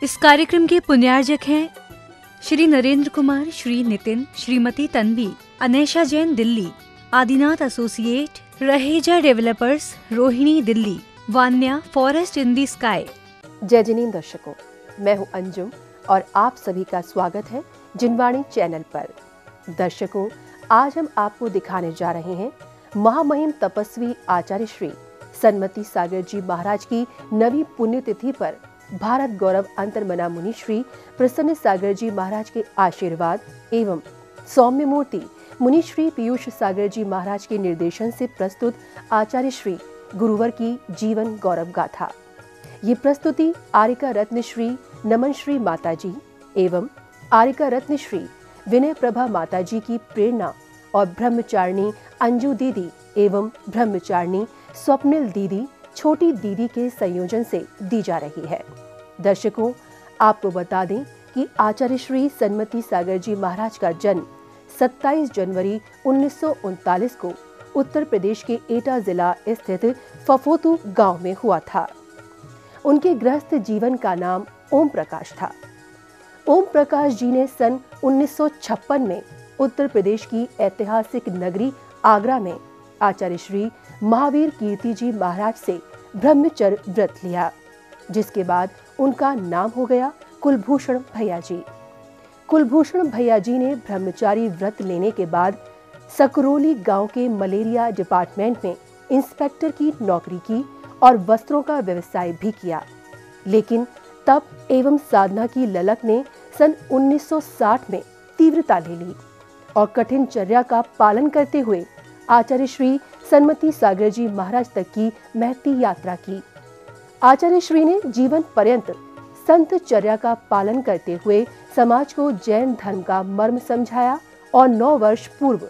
इस कार्यक्रम के पुण्यार्जक हैं Shri Narendra Kumar, Shri Nitin, Shrimati Tanvi, Anesha Jain Delhi, Adinath associate, Raheja developers, Rohini Delhi, Vanya forest in the sky. जय जिनेंद्र दर्शकों, मैं हूं अंजुम और आप सभी का स्वागत है जिनवाणी चैनल पर। दर्शकों, आज हम आपको दिखाने जा रहे हैं महामहिम तपस्वी आचार्य श्री सन्मति सागर जी महाराज की नवी पुण्यतिथि पर भारत गौरव अंतर्मना मुनि श्री प्रसन्न सागर जी महाराज के आशीर्वाद एवं सौम्य मूर्ति मुनि श्री पीयूष सागर जी महाराज के निर्देशन से प्रस्तुत आचार्य श्री गुरुवर की जीवन गौरव गाथा। ये प्रस्तुति आरिका रत्न श्री नमन श्री माता जी एवं आरिका रत्न श्री विनय प्रभा माता जी की प्रेरणा और ब्रह्मचारिणी अंजू दीदी एवं ब्रह्मचारिणी स्वप्निल दीदी छोटी दीदी के संयोजन से दी जा रही है। दर्शकों, आपको बता दें कि आचार्य श्री सन्मति सागर जी महाराज का जन्म 27 जनवरी 1939 को उत्तर प्रदेश के एटा जिला स्थित फफोतू गांव में हुआ था। उनके गृहस्थ जीवन का नाम ओम प्रकाश था। ओम प्रकाश जी ने सन 1956 में उत्तर प्रदेश की ऐतिहासिक नगरी आगरा में आचार्य श्री महावीर कीर्ति जी महाराज से ब्रह्मचर्य व्रत लिया, जिसके बाद उनका नाम हो गया कुलभूषण भैया जी। कुलभूषण भैया जी ने ब्रह्मचारी व्रत लेने के बाद सकरोली गांव के मलेरिया डिपार्टमेंट में इंस्पेक्टर की नौकरी की और वस्त्रों का व्यवसाय भी किया। लेकिन तप एवं साधना की ललक ने सन 1960 में तीव्रता ले ली और कठिन चर्या का पालन करते हुए आचार्य श्री सन्मति सागर जी महाराज तक की महती यात्रा की। आचार्य श्री ने जीवन पर्यंत संत चर्या का पालन करते हुए समाज को जैन धर्म का मर्म समझाया और 9 वर्ष पूर्व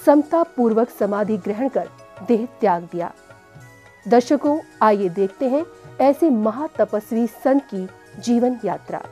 समता पूर्वक समाधि ग्रहण कर देह त्याग दिया। दर्शकों, आइए देखते हैं ऐसे महातपस्वी संत की जीवन यात्रा।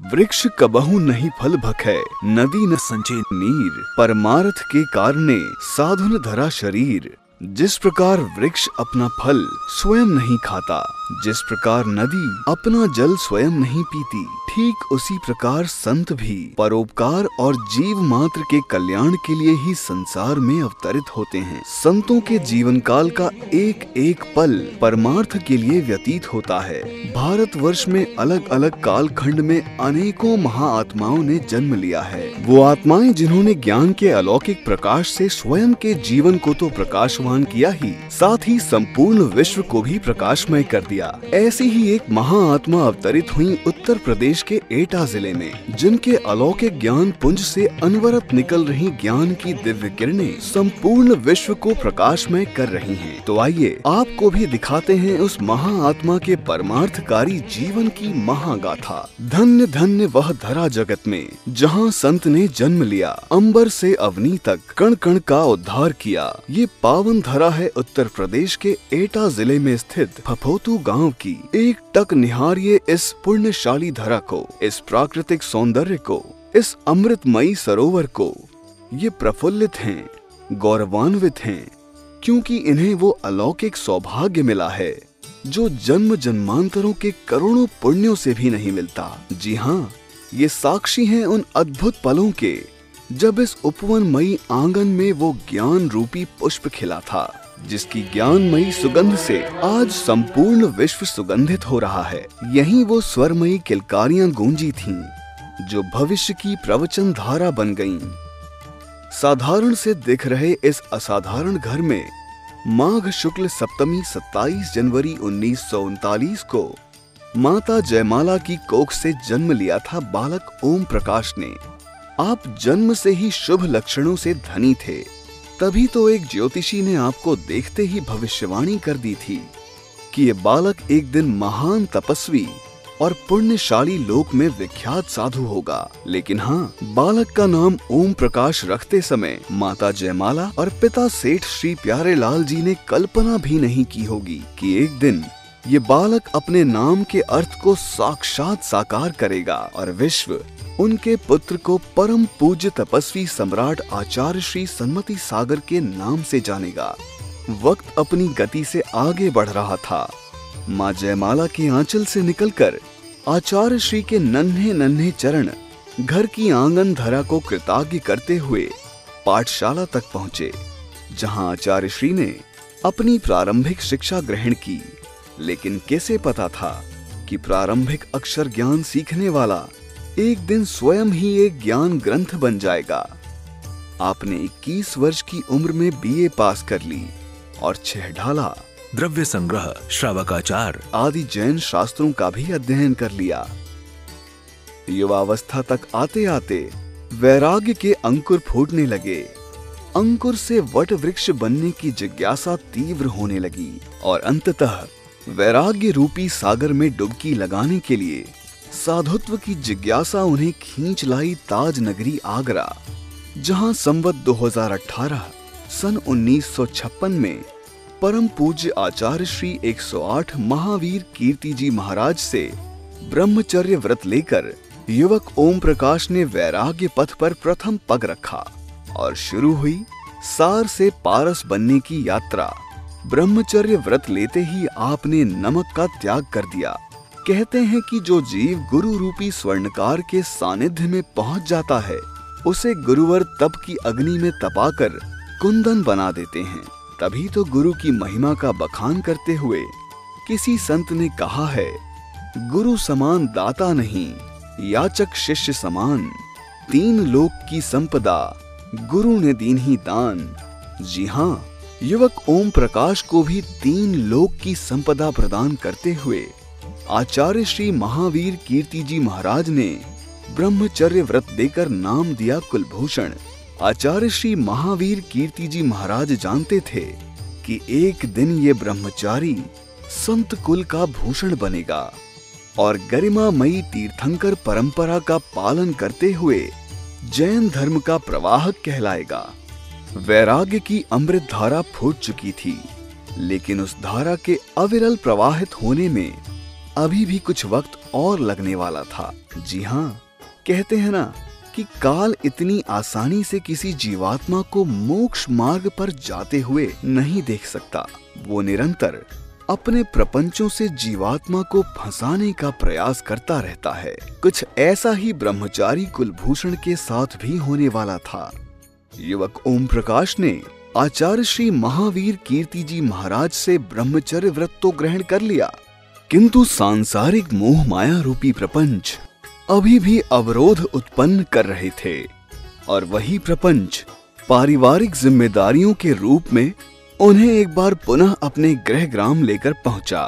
वृक्ष कबहु नहीं फल भखै, नदी न संचे नीर, परमार्थ के कारणे साधुन धरा शरीर। जिस प्रकार वृक्ष अपना फल स्वयं नहीं खाता, जिस प्रकार नदी अपना जल स्वयं नहीं पीती, ठीक उसी प्रकार संत भी परोपकार और जीव मात्र के कल्याण के लिए ही संसार में अवतरित होते हैं। संतों के जीवन काल का एक एक पल परमार्थ के लिए व्यतीत होता है। भारतवर्ष में अलग अलग काल खंड में अनेकों महाआत्माओं ने जन्म लिया है। वो आत्माएं जिन्होंने ज्ञान के अलौकिक प्रकाश से स्वयं के जीवन को तो प्रकाशवान किया ही, साथ ही संपूर्ण विश्व को भी प्रकाशमय कर दिया। ऐसी ही एक महाआत्मा अवतरित हुई उत्तर प्रदेश के एटा जिले में, जिनके अलौकिक ज्ञान पुंज से अनवरत निकल रही ज्ञान की दिव्य किरणें संपूर्ण विश्व को प्रकाशमय कर रही हैं। तो आइए आपको भी दिखाते हैं उस महाआत्मा के परमार्थकारी जीवन की महागाथा। धन्य धन्य वह धरा जगत में जहाँ संत ने जन्म लिया, अंबर से अवनी तक कण कण का उद्धार किया। ये पावन धरा है उत्तर प्रदेश के एटा जिले में स्थित फफोतू गांव की। एक टक निहारिए इस पुण्यशाली धरा को, इस प्राकृतिक सौंदर्य को, इस अमृतमयी सरोवर को। ये प्रफुल्लित हैं, गौरवान्वित हैं, क्योंकि इन्हें वो अलौकिक सौभाग्य मिला है जो जन्म जन्मांतरों के करोड़ों पुण्यों से भी नहीं मिलता। जी हाँ, ये साक्षी हैं उन अद्भुत पलों के जब इस उपवनमयी आंगन में वो ज्ञान रूपी पुष्प खिला था, जिसकी ज्ञानमयी सुगंध से आज संपूर्ण विश्व सुगंधित हो रहा है। यहीं वो स्वरमयी किलकारियां गूंजी थीं, जो भविष्य की प्रवचन धारा बन गईं। साधारण से दिख रहे इस असाधारण घर में माघ शुक्ल सप्तमी 27 जनवरी 1939 को माता जयमाला की कोख से जन्म लिया था बालक ओम प्रकाश ने। आप जन्म से ही शुभ लक्षणों से धनी थे, तभी तो एक ज्योतिषी ने आपको देखते ही भविष्यवाणी कर दी थी कि ये बालक एक दिन महान तपस्वी और पुण्यशाली लोक में विख्यात साधु होगा। लेकिन हाँ, बालक का नाम ओम प्रकाश रखते समय माता जयमाला और पिता सेठ श्री प्यारे लाल जी ने कल्पना भी नहीं की होगी कि एक दिन ये बालक अपने नाम के अर्थ को साक्षात साकार करेगा और विश्व उनके पुत्र को परम पूज्य तपस्वी सम्राट आचार्य श्री सन्मति सागर के नाम से जानेगा। वक्त अपनी गति से आगे बढ़ रहा था। माँ जयमाला के आंचल से निकलकर आचार्य श्री के नन्हे नन्हे चरण घर की आंगन धरा को कृतज्ञ करते हुए पाठशाला तक पहुँचे, जहाँ आचार्य श्री ने अपनी प्रारंभिक शिक्षा ग्रहण की। लेकिन कैसे पता था कि प्रारंभिक अक्षर ज्ञान सीखने वाला एक दिन स्वयं ही एक ज्ञान ग्रंथ बन जाएगा। आपने 21 वर्ष की उम्र में बीए पास कर ली और 6 ढाला, द्रव्य संग्रह, श्रावकाचार आदि जैन शास्त्रों का भी अध्ययन कर लिया। युवावस्था तक आते आते वैराग्य के अंकुर फूटने लगे। अंकुर से वट वृक्ष बनने की जिज्ञासा तीव्र होने लगी और अंततः वैराग्य रूपी सागर में डुबकी लगाने के लिए साधुत्व की जिज्ञासा उन्हें खींच लाई ताज नगरी आगरा, जहां संवत 2018 सन 1956 में परम पूज्य आचार्य श्री 108 महावीर कीर्ति जी महाराज से ब्रह्मचर्य व्रत लेकर युवक ओम प्रकाश ने वैराग्य पथ पर प्रथम पग रखा और शुरू हुई सार से पारस बनने की यात्रा। ब्रह्मचर्य व्रत लेते ही आपने नमक का त्याग कर दिया। कहते हैं कि जो जीव गुरु रूपी स्वर्णकार के सानिध्य में पहुंच जाता है, उसे गुरुवर तप की अग्नि में तपाकर कुंदन बना देते हैं। तभी तो गुरु की महिमा का बखान करते हुए किसी संत ने कहा है, गुरु समान दाता नहीं, याचक शिष्य समान, 3 लोक की संपदा गुरु ने दीन ही दान। जी हाँ, युवक ओम प्रकाश को भी 3 लोक की संपदा प्रदान करते हुए आचार्य श्री महावीर कीर्ति जी महाराज ने ब्रह्मचर्य व्रत देकर नाम दिया कुलभूषण। आचार्य श्री महावीर कीर्ति जी महाराज जानते थे कि एक दिन ये ब्रह्मचारी संत कुल का भूषण बनेगा और गरिमामयी तीर्थंकर परंपरा का पालन करते हुए जैन धर्म का प्रवाहक कहलाएगा। वैराग्य की अमृत धारा फूट चुकी थी, लेकिन उस धारा के अविरल प्रवाहित होने में अभी भी कुछ वक्त और लगने वाला था। जी हाँ, कहते हैं ना कि काल इतनी आसानी से किसी जीवात्मा को मोक्ष मार्ग पर जाते हुए नहीं देख सकता। वो निरंतर अपने प्रपंचों से जीवात्मा को फंसाने का प्रयास करता रहता है। कुछ ऐसा ही ब्रह्मचारी कुलभूषण के साथ भी होने वाला था। युवक ओम प्रकाश ने आचार्य श्री महावीर कीर्ति जी महाराज से ब्रह्मचर्य व्रत तो ग्रहण कर लिया, किंतु सांसारिक मोह माया रूपी प्रपंच अभी भी अवरोध उत्पन्न कर रहे थे और वही प्रपंच पारिवारिक जिम्मेदारियों के रूप में उन्हें एक बार पुनः अपने गृह ग्राम लेकर पहुंचा,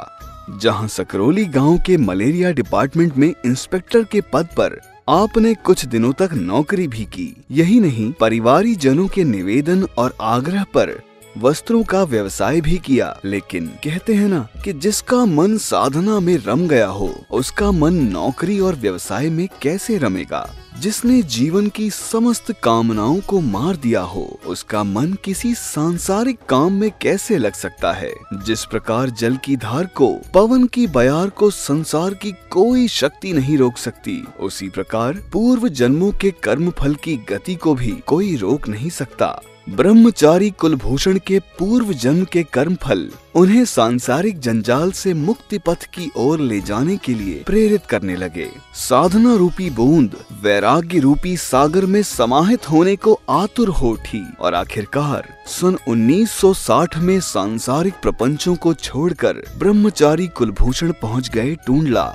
जहां सकरोली गांव के मलेरिया डिपार्टमेंट में इंस्पेक्टर के पद पर आपने कुछ दिनों तक नौकरी भी की। यही नहीं, परिवारी जनों के निवेदन और आग्रह पर वस्त्रों का व्यवसाय भी किया। लेकिन कहते हैं ना कि जिसका मन साधना में रम गया हो, उसका मन नौकरी और व्यवसाय में कैसे रमेगा। जिसने जीवन की समस्त कामनाओं को मार दिया हो, उसका मन किसी सांसारिक काम में कैसे लग सकता है। जिस प्रकार जल की धार को, पवन की बयार को संसार की कोई शक्ति नहीं रोक सकती, उसी प्रकार पूर्व जन्मों के कर्म फल की गति को भी कोई रोक नहीं सकता। ब्रह्मचारी कुलभूषण के पूर्व जन्म के कर्म फल उन्हें सांसारिक जंजाल से मुक्ति पथ की ओर ले जाने के लिए प्रेरित करने लगे। साधना रूपी बूंद वैराग्य रूपी सागर में समाहित होने को आतुर हो उठी और आखिरकार सन 1960 में सांसारिक प्रपंचों को छोड़कर ब्रह्मचारी कुलभूषण पहुंच गए टूंडला।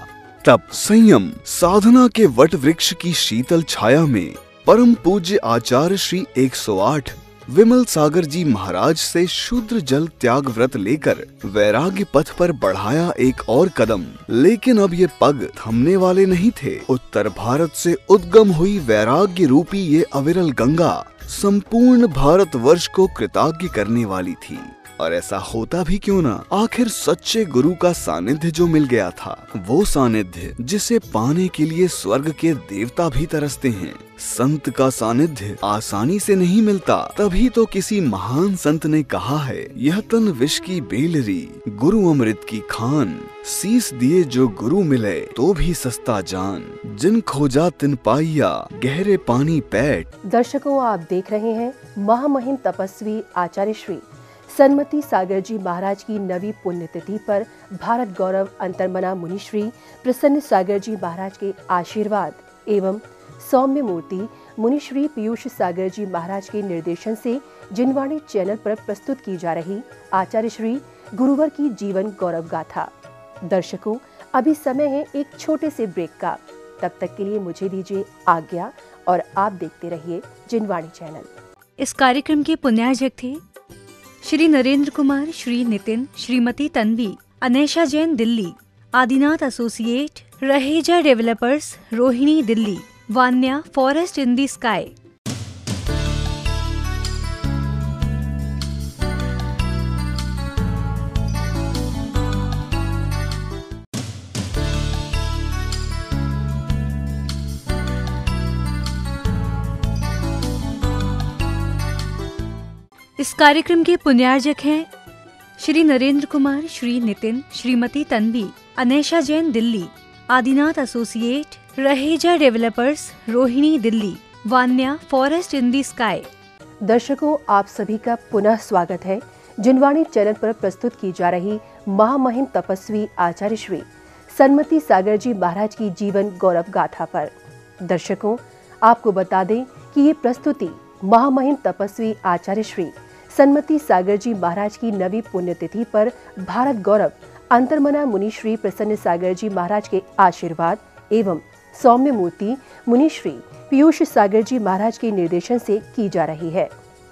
तब संयम साधना के वट वृक्ष की शीतल छाया में परम पूज्य आचार्य श्री 108 विमल सागर जी महाराज से शूद्र जल त्याग व्रत लेकर वैराग्य पथ पर बढ़ाया एक और कदम। लेकिन अब ये पग थमने वाले नहीं थे। उत्तर भारत से उद्गम हुई वैराग्य रूपी ये अविरल गंगा संपूर्ण भारतवर्ष को कृतज्ञ करने वाली थी। और ऐसा होता भी क्यों ना, आखिर सच्चे गुरु का सानिध्य जो मिल गया था, वो सानिध्य जिसे पाने के लिए स्वर्ग के देवता भी तरसते हैं। संत का सानिध्य आसानी से नहीं मिलता। तभी तो किसी महान संत ने कहा है, यह तन विष की बेलरी, गुरु अमृत की खान, शीस दिए जो गुरु मिले तो भी सस्ता जान, जिन खोजा तिन पाइया, गहरे पानी पैठ। दर्शकों, आप देख रहे हैं महामहिम तपस्वी आचार्य श्री सन्मति सागर जी महाराज की नवी पुण्यतिथि पर भारत गौरव अंतर्मना मुनिश्री प्रसन्न सागर जी महाराज के आशीर्वाद एवं सौम्य मूर्ति मुनिश्री पीयूष सागर जी महाराज के निर्देशन से जिनवाणी चैनल पर प्रस्तुत की जा रही आचार्य श्री गुरुवर की जीवन गौरव गाथा। दर्शकों, अभी समय है एक छोटे से ब्रेक का। तब तक के लिए मुझे दीजिए आज्ञा और आप देखते रहिए जिनवाणी चैनल। इस कार्यक्रम के पुण्यार्जक थे Shri Narendra Kumar, Shri Nitin, Shrimati Tanvi, Anesha Jain Delhi, Adinath associate, Raheja developers, Rohini Delhi, Vanya forest in the sky. इस कार्यक्रम के पुण्यार्जक हैं Shri Narendra Kumar, Shri Nitin, Shrimati Tanvi, Anesha Jain Delhi, Adinath associate, Raheja developers, Rohini Delhi, Vanya forest in the sky. दर्शकों, आप सभी का पुनः स्वागत है जिनवाणी चैनल पर प्रस्तुत की जा रही महामहिम तपस्वी आचार्य श्री सन्मति सागर जी महाराज की जीवन गौरव गाथा पर। दर्शकों, आपको बता दें कि ये प्रस्तुति महामहिम तपस्वी आचार्य श्री सन्मति सागर जी महाराज की नवी पुण्यतिथि पर भारत गौरव अंतर्मना मुनिश्री प्रसन्न सागर जी महाराज के आशीर्वाद एवं सौम्य मूर्ति मुनिश्री पीयूष सागर जी महाराज के निर्देशन से की जा रही है।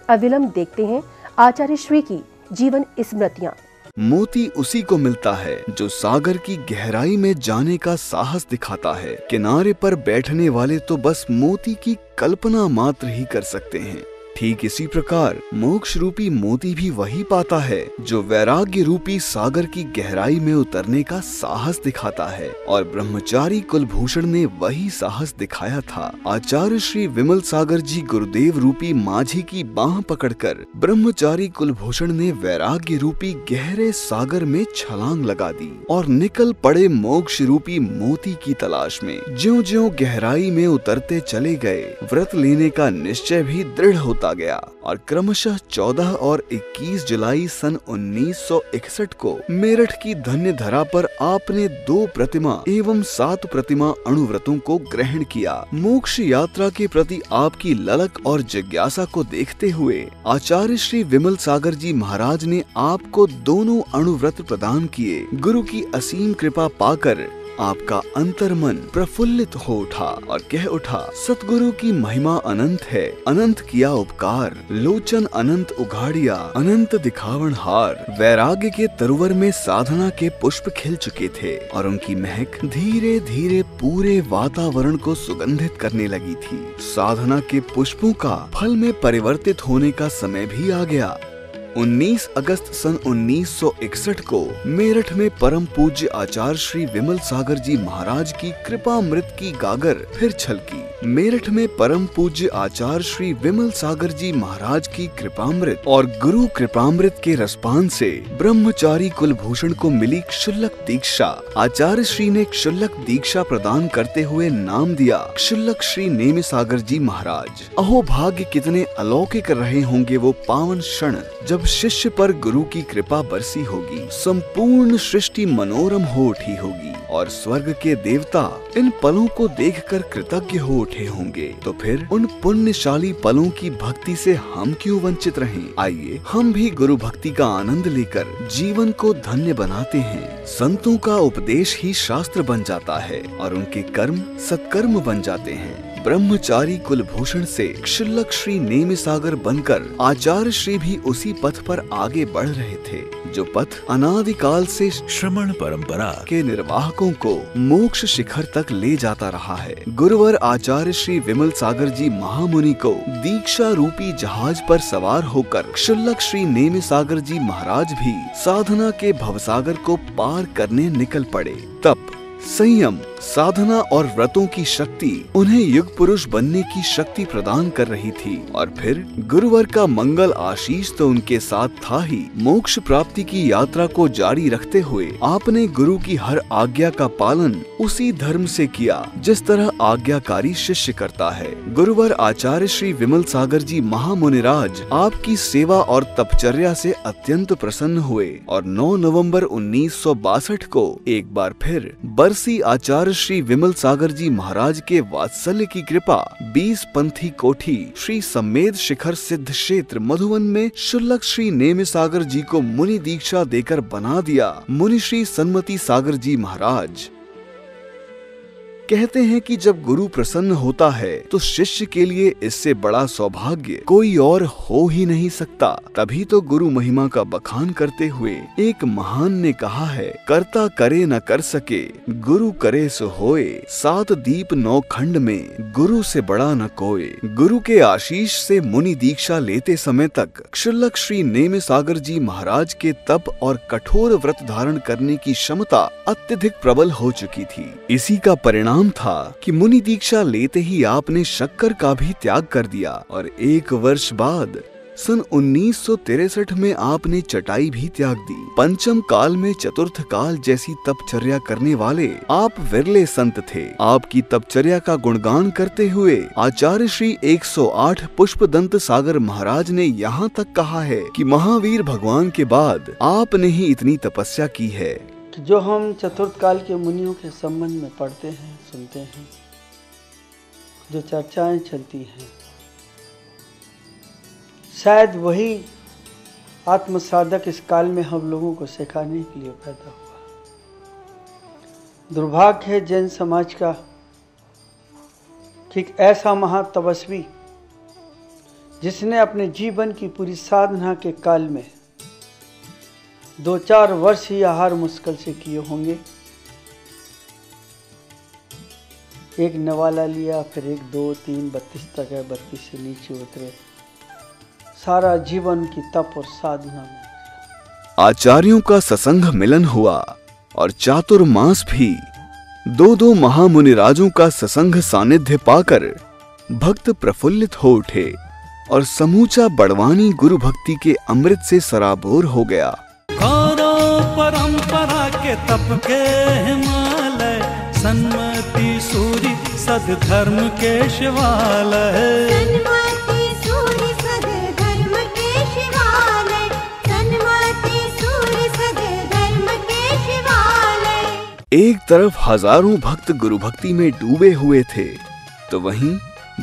अविलंब देखते हैं आचार्य श्री की जीवन स्मृतियाँ। मोती उसी को मिलता है जो सागर की गहराई में जाने का साहस दिखाता है। किनारे पर बैठने वाले तो बस मोती की कल्पना मात्र ही कर सकते हैं। ठीक इसी प्रकार मोक्ष रूपी मोती भी वही पाता है जो वैराग्य रूपी सागर की गहराई में उतरने का साहस दिखाता है, और ब्रह्मचारी कुलभूषण ने वही साहस दिखाया था। आचार्य श्री विमल सागर जी गुरुदेव रूपी माझी की बाह पकड़कर ब्रह्मचारी कुलभूषण ने वैराग्य रूपी गहरे सागर में छलांग लगा दी और निकल पड़े मोक्ष रूपी मोती की तलाश में। ज्यों-ज्यों गहराई में उतरते चले गए, व्रत लेने का निश्चय भी दृढ़ होता गया और क्रमशः 14 और 21 जुलाई सन 1961 को मेरठ की धन्य धरा पर आपने 2 प्रतिमा एवं 7 प्रतिमा अणुव्रतों को ग्रहण किया। मोक्ष यात्रा के प्रति आपकी ललक और जिज्ञासा को देखते हुए आचार्य श्री विमल सागर जी महाराज ने आपको दोनों अणुव्रत प्रदान किए। गुरु की असीम कृपा पाकर आपका अंतर्मन प्रफुल्लित हो उठा और कह उठा, सतगुरु की महिमा अनंत है, अनंत किया उपकार, लोचन अनंत उघाड़िया, अनंत दिखावन हार। वैराग्य के तरुवर में साधना के पुष्प खिल चुके थे और उनकी महक धीरे धीरे पूरे वातावरण को सुगंधित करने लगी थी। साधना के पुष्पों का फल में परिवर्तित होने का समय भी आ गया। 19 अगस्त सन 1961 को मेरठ में परम पूज्य आचार्य श्री विमल सागर जी महाराज की कृपामृत की गागर फिर छलकी। मेरठ में परम पूज्य आचार्य श्री विमल सागर जी महाराज की कृपामृत और गुरु कृपामृत के रसपान से ब्रह्मचारी कुलभूषण को मिली क्षुल्लक दीक्षा। आचार्य श्री ने क्षुल्लक दीक्षा प्रदान करते हुए नाम दिया क्षुल्लक श्री नेमि सागर जी महाराज। अहो भाग्य कितने अलौकिक रहे होंगे वो पावन क्षण जब शिष्य पर गुरु की कृपा बरसी होगी। संपूर्ण सृष्टि मनोरम हो उठी होगी और स्वर्ग के देवता इन पलों को देखकर कृतज्ञ हो उठे होंगे। तो फिर उन पुण्यशाली पलों की भक्ति से हम क्यों वंचित रहें? आइए हम भी गुरु भक्ति का आनंद लेकर जीवन को धन्य बनाते हैं। संतों का उपदेश ही शास्त्र बन जाता है और उनके कर्म सत्कर्म बन जाते हैं। ब्रह्मचारी कुलभूषण से क्षुल्लक श्री नेमि सागर बनकर आचार्य श्री भी उसी पथ पर आगे बढ़ रहे थे, जो पथ अनादिकाल से श्रमण परंपरा के निर्वाहकों को मोक्ष शिखर तक ले जाता रहा है। गुरुवर आचार्य श्री विमल सागर जी महामुनि को दीक्षा रूपी जहाज पर सवार होकर क्षुल्लक श्री नेमि सागर जी महाराज भी साधना के भवसागर को पार करने निकल पड़े। तप, संयम, साधना और व्रतों की शक्ति उन्हें युग पुरुष बनने की शक्ति प्रदान कर रही थी। और फिर गुरुवर का मंगल आशीष तो उनके साथ था ही, मोक्ष प्राप्ति की यात्रा को जारी रखते हुए आपने गुरु की हर आज्ञा का पालन उसी धर्म से किया जिस तरह आज्ञाकारी शिष्य करता है। गुरुवर आचार्य श्री विमल सागर जी महामुनिराज आपकी सेवा और तपचर्या से अत्यंत प्रसन्न हुए और 9 नवंबर 1962 को एक बार फिर बरसी आचार्य श्री विमल सागर जी महाराज के वात्सल्य की कृपा 20 पंथी कोठी श्री सम्मेद शिखर सिद्ध क्षेत्र मधुवन में शुल्लक श्री नेमि सागर जी को मुनि दीक्षा देकर बना दिया मुनि श्री सन्मति सागर जी महाराज। कहते हैं कि जब गुरु प्रसन्न होता है तो शिष्य के लिए इससे बड़ा सौभाग्य कोई और हो ही नहीं सकता। तभी तो गुरु महिमा का बखान करते हुए एक महान ने कहा है, करता करे न कर सके गुरु करे सो होए, 7 दीप 9 खंड में गुरु से बड़ा न कोई। गुरु के आशीष से मुनि दीक्षा लेते समय तक क्षुल्लक श्री नेमि सागर जी महाराज के तप और कठोर व्रत धारण करने की क्षमता अत्यधिक प्रबल हो चुकी थी। इसी का परिणाम था कि मुनि दीक्षा लेते ही आपने शक्कर का भी त्याग कर दिया और 1 वर्ष बाद सन 1963 में आपने चटाई भी त्याग दी। पंचम काल में चतुर्थ काल जैसी तपचर्या करने वाले आप विरले संत थे। आपकी तपचर्या का गुणगान करते हुए आचार्य श्री 108 पुष्पदंत सागर महाराज ने यहाँ तक कहा है कि महावीर भगवान के बाद आपने ही इतनी तपस्या की है। जो हम चतुर्थ काल के मुनियों के संबंध में पढ़ते हैं, सुनते हैं, जो चर्चाएं चलती हैं, शायद वही आत्मसाधक इस काल में हम लोगों को सिखाने के लिए पैदा हुआ। दुर्भाग्य है जैन समाज का कि एक ऐसा महातपस्वी जिसने अपने जीवन की पूरी साधना के काल में 2-4 वर्ष ही आहार मुश्किल से किए होंगे, एक नवाला लिया, फिर 1, 2, 3, 32 तक है, 32 से नीचे उतरे, सारा जीवन की तप और साधना में। आचार्यों का ससंग मिलन हुआ और चातुर्मास भी 2-2 महामुनिराजों का ससंग सानिध्य पाकर भक्त प्रफुल्लित हो उठे और समूचा बड़वानी गुरु भक्ति के अमृत से सराबोर हो गया। परंपरा के तप के हिमालय, सन्मति सूर्य सद्धर्म के शिवालय, सन्मति सूर्य सद्धर्म के शिवालय, सन्मति सूर्य सद्धर्म के शिवालय। एक तरफ हजारों भक्त गुरु भक्ति में डूबे हुए थे तो वहीं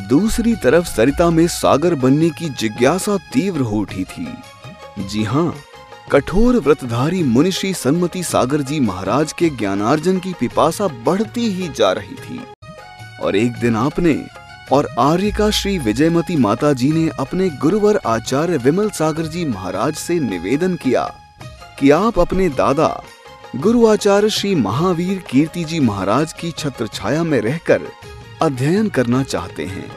दूसरी तरफ सरिता में सागर बनने की जिज्ञासा तीव्र हो उठी थी। जी हाँ, कठोर व्रतधारी मुनि श्री सन्मति सागर जी महाराज के ज्ञानार्जन की पिपासा बढ़ती ही जा रही थी और एक दिन आपने और आर्यिका श्री विजयमती माता जी ने अपने गुरुवर आचार्य विमल सागर जी महाराज से निवेदन किया कि आप अपने दादा गुरु आचार्य श्री महावीर कीर्ति जी महाराज की छत्र छाया में रहकर अध्ययन करना चाहते हैं।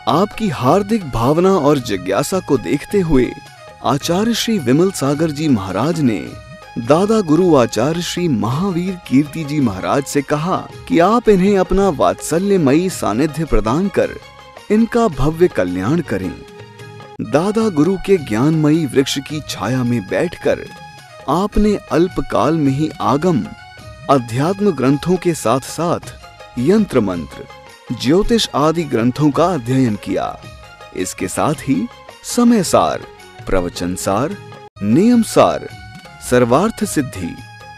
आपकी हार्दिक भावना और जिज्ञासा को देखते हुए आचार्य श्री विमल सागर जी महाराज ने दादा गुरु आचार्य श्री महावीर कीर्ति जी महाराज से कहा कि आप इन्हें अपना वात्सल्यमयी सानिध्य प्रदान कर इनका भव्य कल्याण करें। दादा गुरु के ज्ञानमयी वृक्ष की छाया में बैठकर आपने अल्पकाल में ही आगम अध्यात्म ग्रंथों के साथ साथ यंत्र मंत्र, ज्योतिष आदि ग्रंथों का अध्ययन किया। इसके साथ ही समय सार, प्रवचन सार, नियम सार, सर्वार्थ सिद्धि,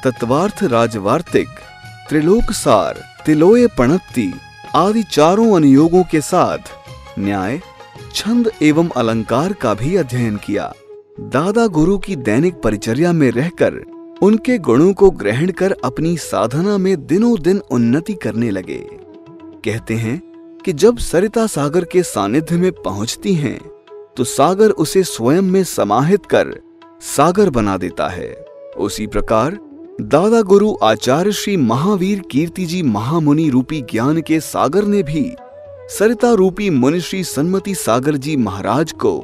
तत्वार्थ राजवार्तिक, त्रिलोक सार, तिलोय पणत्ति आदि चारों अनुयोगों के साथ न्याय, छंद एवं अलंकार का भी अध्ययन किया। दादा गुरु की दैनिक परिचर्या में रहकर उनके गुणों को ग्रहण कर अपनी साधना में दिनों दिन उन्नति करने लगे। कहते हैं कि जब सरिता सागर के सानिध्य में पहुंचती हैं तो सागर उसे स्वयं में समाहित कर सागर बना देता है। उसी प्रकार दादा गुरु आचार्य श्री महावीर कीर्ति जी महामुनि रूपी ज्ञान के सागर ने भी सरिता रूपी मुनि श्री सन्मति सागर जी महाराज को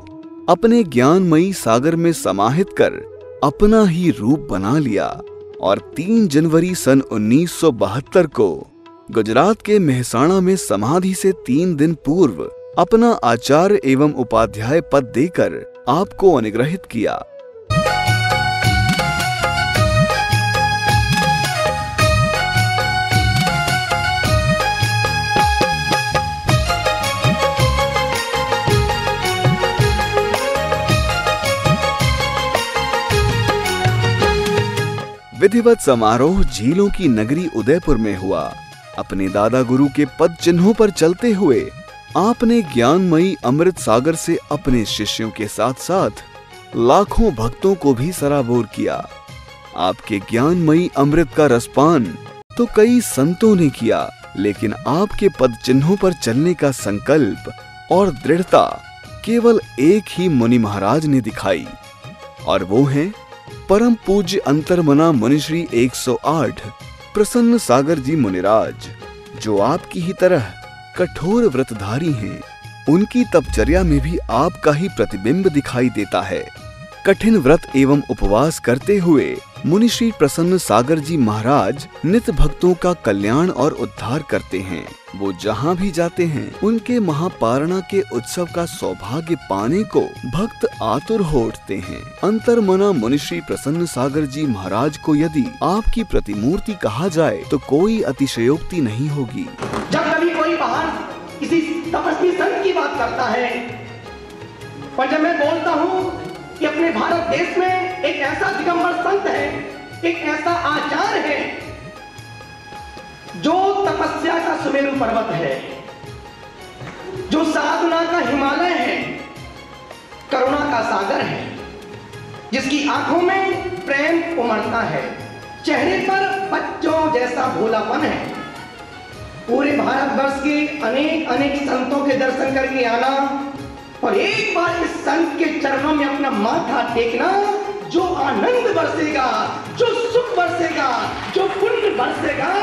अपने ज्ञानमयी सागर में समाहित कर अपना ही रूप बना लिया और 3 जनवरी सन 1972 को गुजरात के मेहसाणा में समाधि से 3 दिन पूर्व अपना आचार्य एवं उपाध्याय पद देकर आपको अनुग्रहित किया। विधिवत समारोह झीलों की नगरी उदयपुर में हुआ। अपने दादा गुरु के पद चिन्हों पर चलते हुए आपने ज्ञानमयी अमृत सागर से अपने शिष्यों के साथ साथ लाखों भक्तों को भी सराबोर किया। आपके ज्ञानमयी अमृत का रसपान तो कई संतों ने किया, लेकिन आपके पद चिन्हों पर चलने का संकल्प और दृढ़ता केवल एक ही मुनि महाराज ने दिखाई, और वो हैं परम पूज्य अंतर्मना मुनिश्री 108 प्रसन्न सागर जी मुनिराज, जो आपकी ही तरह कठोर व्रतधारी हैं। उनकी तपचर्या में भी आपका ही प्रतिबिंब दिखाई देता है। कठिन व्रत एवं उपवास करते हुए मुनिश्री प्रसन्न सागर जी महाराज नित भक्तों का कल्याण और उद्धार करते हैं। वो जहाँ भी जाते हैं उनके महापारणा के उत्सव का सौभाग्य पाने को भक्त आतुर हो उठते हैं। अंतर्मना मुनिश्री प्रसन्न सागर जी महाराज को यदि आपकी प्रतिमूर्ति कहा जाए तो कोई अतिशयोक्ति नहीं होगी। जब कभी कोई बाहर किसी तपस्वी संत की बात करता है, पर जब मैं बोलता हूँ कि अपने भारत देश में एक ऐसा दिगंबर संत है, एक ऐसा आचार्य है जो तपस्या का सुमेरु पर्वत है, जो साधना का हिमालय है, करुणा का सागर है, जिसकी आंखों में प्रेम उमड़ता है, चेहरे पर बच्चों जैसा भोलापन है। पूरे भारतवर्ष के अनेक अनेक संतों के दर्शन करके आना और एक बार इस संत के चरणों में अपना माथा टेकना, जो आनंद बरसेगा, जो सुख बरसेगा, जो पुण्य बरसेगा,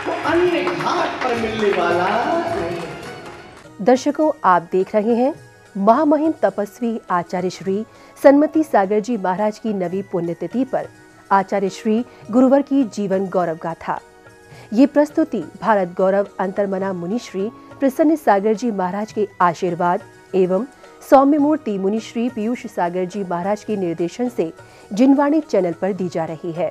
वो अन्य घाट पर मिलने वाला नहीं। दर्शकों, आप देख रहे हैं महामहिम तपस्वी आचार्य श्री सन्मति सागर जी महाराज की नवी पुण्यतिथि पर आचार्य श्री गुरुवर की जीवन गौरव गाथा। ये प्रस्तुति भारत गौरव अंतर्मना मुनिश्री प्रसन्न सागर जी महाराज के आशीर्वाद एवं सौम्य मूर्ति मुनिश्री पीयूष सागर जी महाराज के निर्देशन से जिनवाणी चैनल पर दी जा रही है।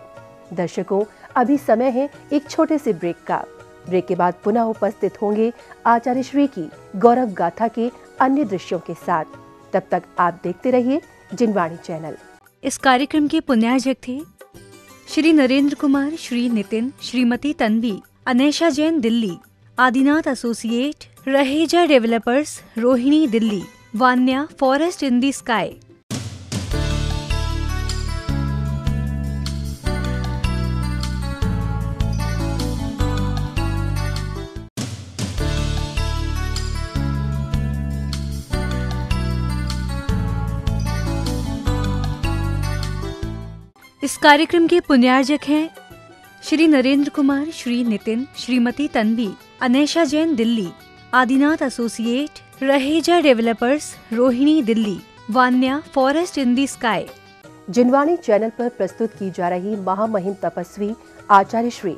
दर्शकों, अभी समय है एक छोटे से ब्रेक का। ब्रेक के बाद पुनः उपस्थित होंगे आचार्य श्री की गौरव गाथा के अन्य दृश्यों के साथ। तब तक आप देखते रहिए जिनवाणी चैनल। इस कार्यक्रम के पुण्यार्जक थे Shri Narendra Kumar, Shri Nitin, Shrimati Tanvi, Anesha Jain Delhi, Adinath associate, Raheja developers, Rohini Delhi, Vanya forest in the sky. इस कार्यक्रम के पुण्यार्जक हैं Shri Narendra Kumar, Shri Nitin, Shrimati Tanvi, Anesha Jain Delhi, Adinath associate, Raheja developers, Rohini Delhi, Vanya forest in the sky. Jinvani channel पर प्रस्तुत की जा रही महामहिम तपस्वी आचार्य श्री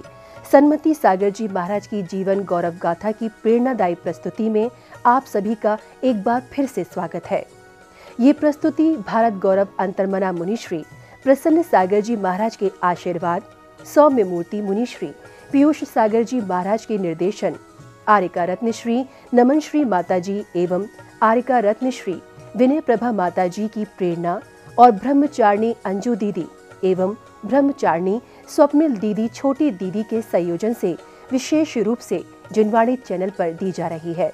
सन्मति सागर जी महाराज की जीवन गौरव गाथा की प्रेरणादायी प्रस्तुति में आप सभी का एक बार फिर से स्वागत है। ये प्रस्तुति भारत गौरव अंतर्मना मुनिश्री प्रसन्न सागर जी महाराज के आशीर्वाद, सौम्य मूर्ति मुनिश्री पीयूष सागर जी महाराज के निर्देशन, आर्यका रत्नश्री नमन श्री माताजी एवं आर्यका रत्नश्री विनय प्रभा माताजी की प्रेरणा और ब्रह्मचारिणी अंजू दीदी एवं ब्रह्मचारिणी स्वप्निल दीदी छोटी दीदी के संयोजन से विशेष रूप से जिनवाणी चैनल पर दी जा रही है।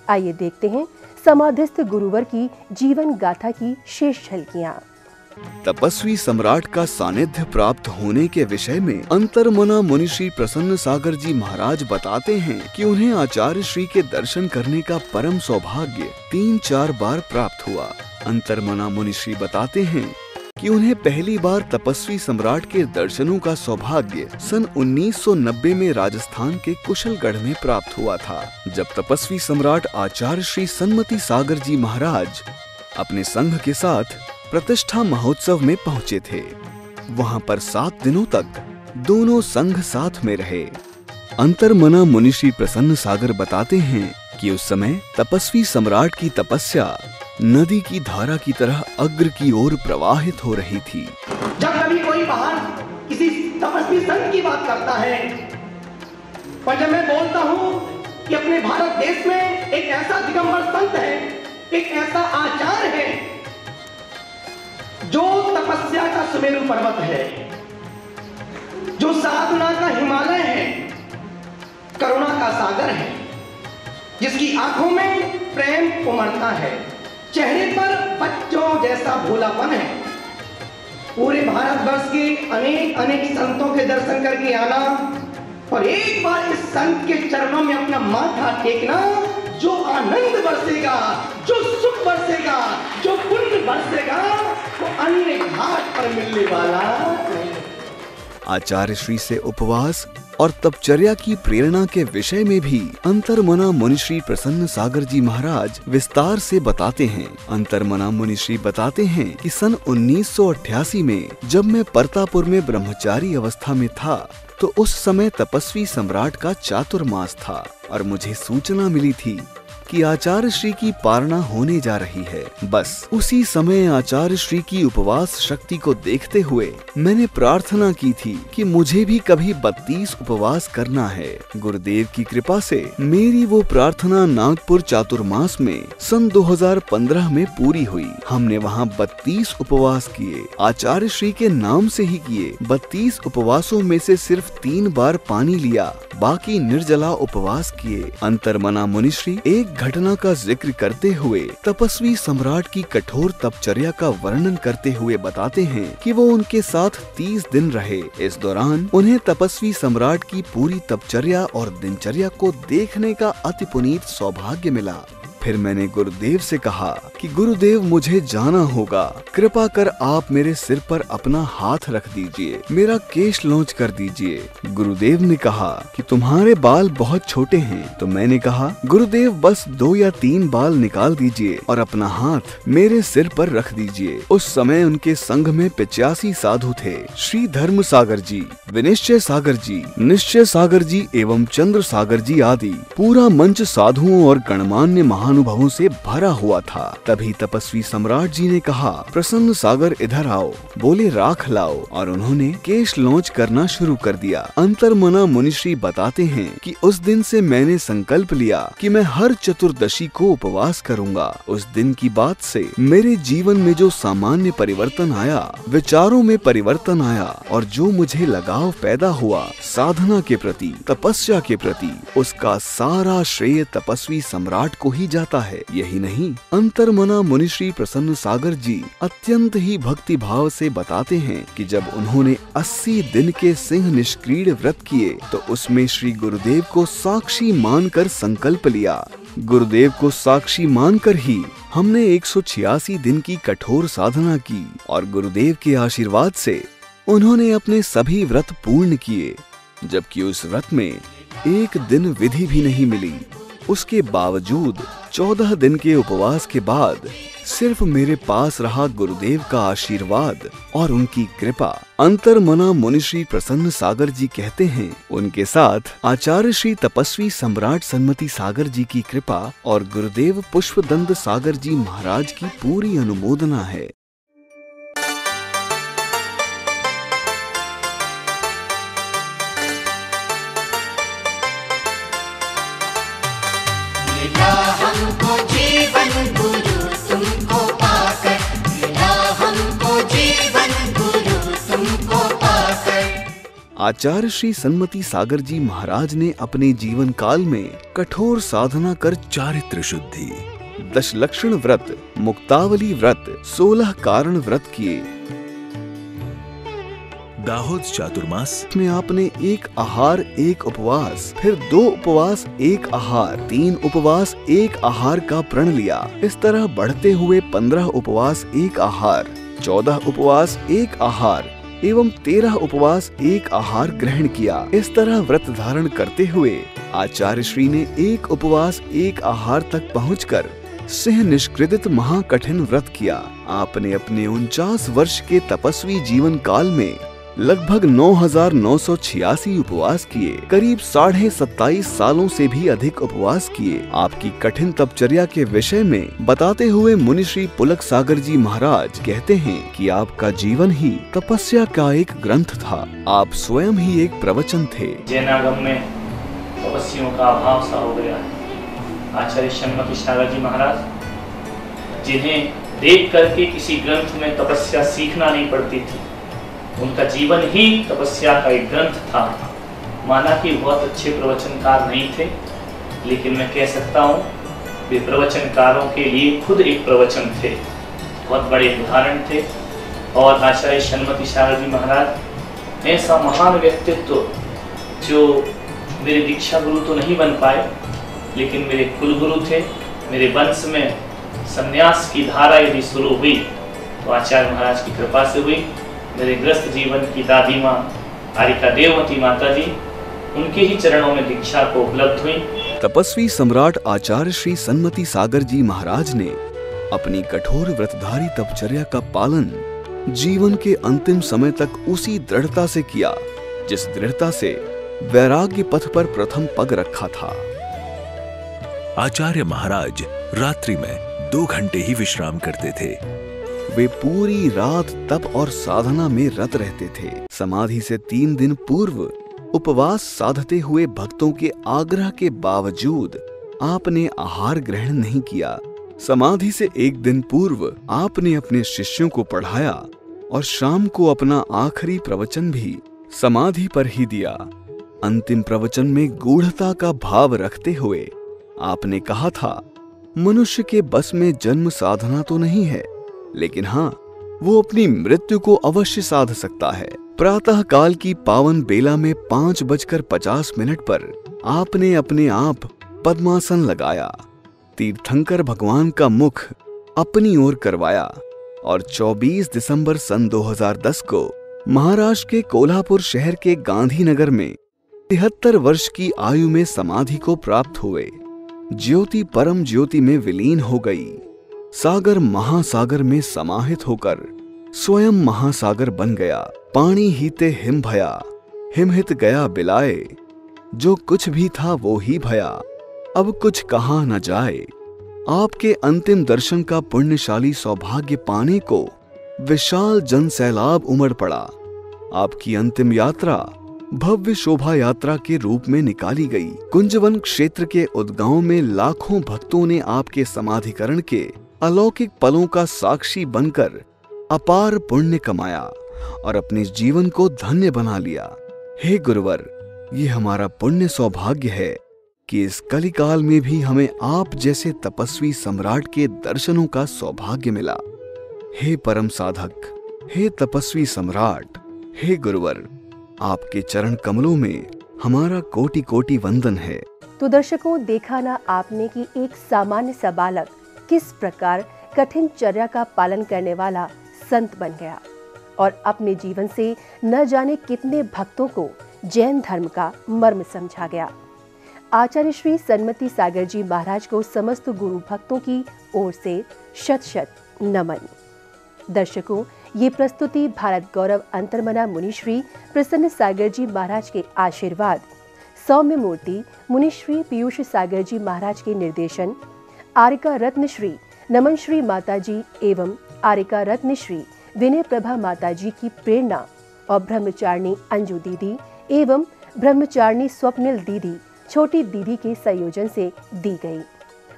आइए देखते हैं समाधिस्थ गुरुवर की जीवन गाथा की शेष झलकियां। तपस्वी सम्राट का सानिध्य प्राप्त होने के विषय में अंतर्मना मुनिश्री प्रसन्न सागर जी महाराज बताते हैं कि उन्हें आचार्य श्री के दर्शन करने का परम सौभाग्य 3-4 बार प्राप्त हुआ। अंतर्मना मुनिश्री बताते हैं कि उन्हें पहली बार तपस्वी सम्राट के दर्शनों का सौभाग्य सन 1990 में राजस्थान के कुशलगढ़ में प्राप्त हुआ था, जब तपस्वी सम्राट आचार्य श्री सन्मति सागर जी महाराज अपने संघ के साथ प्रतिष्ठा महोत्सव में पहुंचे थे। वहां पर 7 दिनों तक दोनों संघ साथ में रहे। अंतर्मना मुनि श्री प्रसन्न सागर बताते हैं कि उस समय तपस्वी सम्राट की तपस्या नदी की धारा की तरह अग्र की ओर प्रवाहित हो रही थी। जब कभी कोई बाहर किसी तपस्वी संत की बात करता है, पर जब मैं बोलता हूँ कि अपने भारत देश में एक ऐसा दिगंबर संत है, एक ऐसा आचार्य है जो तपस्या का सुमेरु पर्वत है, जो साधना का हिमालय है, करुणा का सागर है, जिसकी आंखों में प्रेम उमड़ता है, चेहरे पर बच्चों जैसा भोलापन है। पूरे भारतवर्ष के अनेक संतों के दर्शन करके आना और एक बार इस संत के चरणों में अपना माथा टेकना, जो आनंद बरसेगा, जो सुख बरसेगा, जो पुण्य बरसेगा, वो अन्य घाट पर मिलने वाला नहीं। आचार्य श्री से उपवास और तपचर्या की प्रेरणा के विषय में भी अंतर्मना मुनि श्री प्रसन्न सागर जी महाराज विस्तार से बताते हैं। अंतर्मना मुनि श्री बताते हैं कि सन 1988 में जब मैं परतापुर में ब्रह्मचारी अवस्था में था, तो उस समय तपस्वी सम्राट का चातुर्मास था और मुझे सूचना मिली थी कि आचार्य श्री की पारणा होने जा रही है। बस उसी समय आचार्य श्री की उपवास शक्ति को देखते हुए मैंने प्रार्थना की थी कि मुझे भी कभी 32 उपवास करना है। गुरुदेव की कृपा से मेरी वो प्रार्थना नागपुर चातुर्मास में सन 2015 में पूरी हुई। हमने वहाँ 32 उपवास किए, आचार्य श्री के नाम से ही किए। 32 उपवासों में से सिर्फ 3 बार पानी लिया, बाकी निर्जला उपवास किए। अंतर्मना मुनि श्री एक घटना का जिक्र करते हुए तपस्वी सम्राट की कठोर तपचर्या का वर्णन करते हुए बताते हैं कि वो उनके साथ 30 दिन रहे। इस दौरान उन्हें तपस्वी सम्राट की पूरी तपचर्या और दिनचर्या को देखने का अति पुनीत सौभाग्य मिला। फिर मैंने गुरुदेव से कहा कि गुरुदेव मुझे जाना होगा, कृपा कर आप मेरे सिर पर अपना हाथ रख दीजिए, मेरा केश लौंच कर दीजिए। गुरुदेव ने कहा कि तुम्हारे बाल बहुत छोटे हैं। तो मैंने कहा गुरुदेव बस 2 या 3 बाल निकाल दीजिए और अपना हाथ मेरे सिर पर रख दीजिए। उस समय उनके संघ में 85 साधु थे। श्री धर्म सागर जी, विनिश्चय सागर जी, निश्चय सागर जी एवं चंद्र सागर जी आदि पूरा मंच साधुओं और गणमान्य महानुभावों से भरा हुआ था। तभी तपस्वी सम्राट जी ने कहा, प्रसन्न सागर इधर आओ। बोले राख लाओ, और उन्होंने केश लॉन्च करना शुरू कर दिया। अंतर्मना मुनि श्री बताते हैं कि उस दिन से मैंने संकल्प लिया कि मैं हर चतुर्दशी को उपवास करूंगा। उस दिन की बात से मेरे जीवन में जो सामान्य परिवर्तन आया, विचारों में परिवर्तन आया और जो मुझे लगाव पैदा हुआ साधना के प्रति, तपस्या के प्रति, उसका सारा श्रेय तपस्वी सम्राट को ही जाता है। यही नहीं, अंतर्मना मुनि श्री प्रसन्न सागर जी अत्यंत ही भक्ति भाव से बताते हैं कि जब उन्होंने 80 दिन के सिंह निष्क्रीड व्रत किए तो उसमें श्री गुरुदेव को साक्षी मानकर संकल्प लिया। गुरुदेव को साक्षी मानकर ही हमने 186 दिन की कठोर साधना की और गुरुदेव के आशीर्वाद से उन्होंने अपने सभी व्रत पूर्ण किए। जबकि उस व्रत में एक दिन विधि भी नहीं मिली। उसके बावजूद 14 दिन के उपवास के बाद सिर्फ मेरे पास रहा गुरुदेव का आशीर्वाद और उनकी कृपा। अंतर्मना मुनि श्री प्रसन्न सागर जी कहते हैं, उनके साथ आचार्य श्री तपस्वी सम्राट सन्मति सागर जी की कृपा और गुरुदेव पुष्पदंत सागर जी महाराज की पूरी अनुमोदना है। हमको जीवन गुरु तुमको पाकर, मिला हमको जीवन गुरु तुमको पाकर। आचार्य श्री सन्मति सागर जी महाराज ने अपने जीवन काल में कठोर साधना कर चारित्र शुद्धि, दशलक्षण व्रत, मुक्तावली व्रत, 16 कारण व्रत किए। दाहोद चातुर्मास में आपने 1 आहार 1 उपवास, फिर 2 उपवास 1 आहार, 3 उपवास 1 आहार का प्रण लिया। इस तरह बढ़ते हुए 15 उपवास 1 आहार, 14 उपवास 1 आहार एवं 13 उपवास 1 आहार ग्रहण किया। इस तरह व्रत धारण करते हुए आचार्य श्री ने 1 उपवास 1 आहार तक पहुंचकर सिंह निष्क्रिदित महाकठिन व्रत किया। आपने अपने 49 वर्ष के तपस्वी जीवन काल में लगभग 9,986 उपवास किए, करीब 27.5 सालों से भी अधिक उपवास किए। आपकी कठिन तपचर्या के विषय में बताते हुए मुनि श्री पुलक सागर जी महाराज कहते हैं कि आपका जीवन ही तपस्या का एक ग्रंथ था। आप स्वयं ही एक प्रवचन थे। जैनागम में तपस्वियों का अभाव सा हो गया है। आचार्य शन्मति सागर जी महाराज, जिन्हें देख करके किसी ग्रंथ में तपस्या सीखना नहीं पड़ती थी, उनका जीवन ही तपस्या का एक ग्रंथ था। माना कि बहुत अच्छे प्रवचनकार नहीं थे, लेकिन मैं कह सकता हूँ वे प्रवचनकारों के लिए खुद एक प्रवचन थे, बहुत बड़े उदाहरण थे। और आचार्य शन्मति सागर जी महाराज ऐसा महान व्यक्तित्व, जो मेरे दीक्षा गुरु तो नहीं बन पाए, लेकिन मेरे कुलगुरु थे। मेरे वंश में संन्यास की धारा यदि शुरू हुई तो आचार्य महाराज की कृपा से हुई। मेरे ग्रस्त जीवन की दादी माँ आरिका देवमती माता जी, उनके ही चरणों में दीक्षा को उपलब्ध हुई। तपस्वी सम्राट आचार्य श्री सन्मति सागर जी महाराज ने अपनी कठोर व्रतधारी तपचर्या का पालन जीवन के अंतिम समय तक उसी दृढ़ता से किया, जिस दृढ़ता से वैराग्य पथ पर प्रथम पग रखा था। आचार्य महाराज रात्रि में 2 घंटे ही विश्राम करते थे। वे पूरी रात तप और साधना में रत रहते थे। समाधि से 3 दिन पूर्व उपवास साधते हुए भक्तों के आग्रह के बावजूद आपने आहार ग्रहण नहीं किया। समाधि से 1 दिन पूर्व आपने अपने शिष्यों को पढ़ाया और शाम को अपना आखिरी प्रवचन भी समाधि पर ही दिया। अंतिम प्रवचन में गूढ़ता का भाव रखते हुए आपने कहा था, मनुष्य के बस में जन्म साधना तो नहीं है, लेकिन हाँ, वो अपनी मृत्यु को अवश्य साध सकता है। प्रातः काल की पावन बेला में 5:50 पर आपने अपने आप पद्मासन लगाया, तीर्थंकर भगवान का मुख अपनी ओर करवाया और 24 दिसंबर सन 2010 को महाराष्ट्र के कोल्हापुर शहर के गांधीनगर में 73 वर्ष की आयु में समाधि को प्राप्त हुए। ज्योति परम ज्योति में विलीन हो गई। सागर महासागर में समाहित होकर स्वयं महासागर बन गया। पानी हीते हिम भया, हिमहित गया बिलाए, जो कुछ भी था वो ही भया, अब कुछ कहा न जाए। आपके अंतिम दर्शन का पुण्यशाली सौभाग्य पाने को विशाल जन सैलाब उमड़ पड़ा। आपकी अंतिम यात्रा भव्य शोभा यात्रा के रूप में निकाली गई। कुंजवन क्षेत्र के उद्गांव में लाखों भक्तों ने आपके समाधिकरण के अलौकिक पलों का साक्षी बनकर अपार पुण्य कमाया और अपने जीवन को धन्य बना लिया। हे गुरुवर, ये हमारा पुण्य सौभाग्य है कि इस कलिकाल में भी हमें आप जैसे तपस्वी सम्राट के दर्शनों का सौभाग्य मिला। हे परम साधक, हे तपस्वी सम्राट, हे गुरुवर, आपके चरण कमलों में हमारा कोटि कोटि वंदन है। तो दर्शकों, देखा ना आपने कि एक सामान्य सा बालक किस प्रकार कठिन चर्या का पालन करने वाला संत बन गया और अपने जीवन से न जाने कितने भक्तों को जैन धर्म का मर्म समझा गया। आचार्य श्री सन्मति सागर जी महाराज को समस्त गुरु भक्तों की ओर से शत शत नमन। दर्शकों, ये प्रस्तुति भारत गौरव अंतर्मना मुनिश्री प्रसन्न सागर जी महाराज के आशीर्वाद, सौम्य मूर्ति मुनिश्री पीयूष सागर जी महाराज के निर्देशन, आरिका रत्न श्री नमन श्री माता जी एवं आरिका रत्न श्री विनय प्रभा माता जी की प्रेरणा और ब्रह्मचारिणी अंजू दीदी एवं ब्रह्मचारिणी स्वप्निल दीदी छोटी दीदी के संयोजन से दी गई।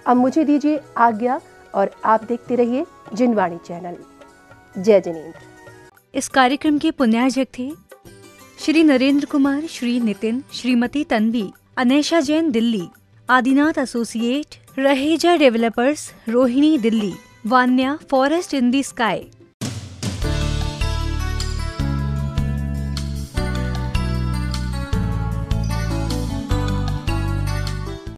अब मुझे दीजिए आज्ञा और आप देखते रहिए जिनवाणी चैनल। जय जिनेंद्र। इस कार्यक्रम के पुण्यार्जक थे Shri Narendra Kumar, Shri Nitin, Shrimati Tanvi, Anesha Jain Delhi, Adinath associate, Raheja developers Rohini Delhi, Vanya forest in the sky.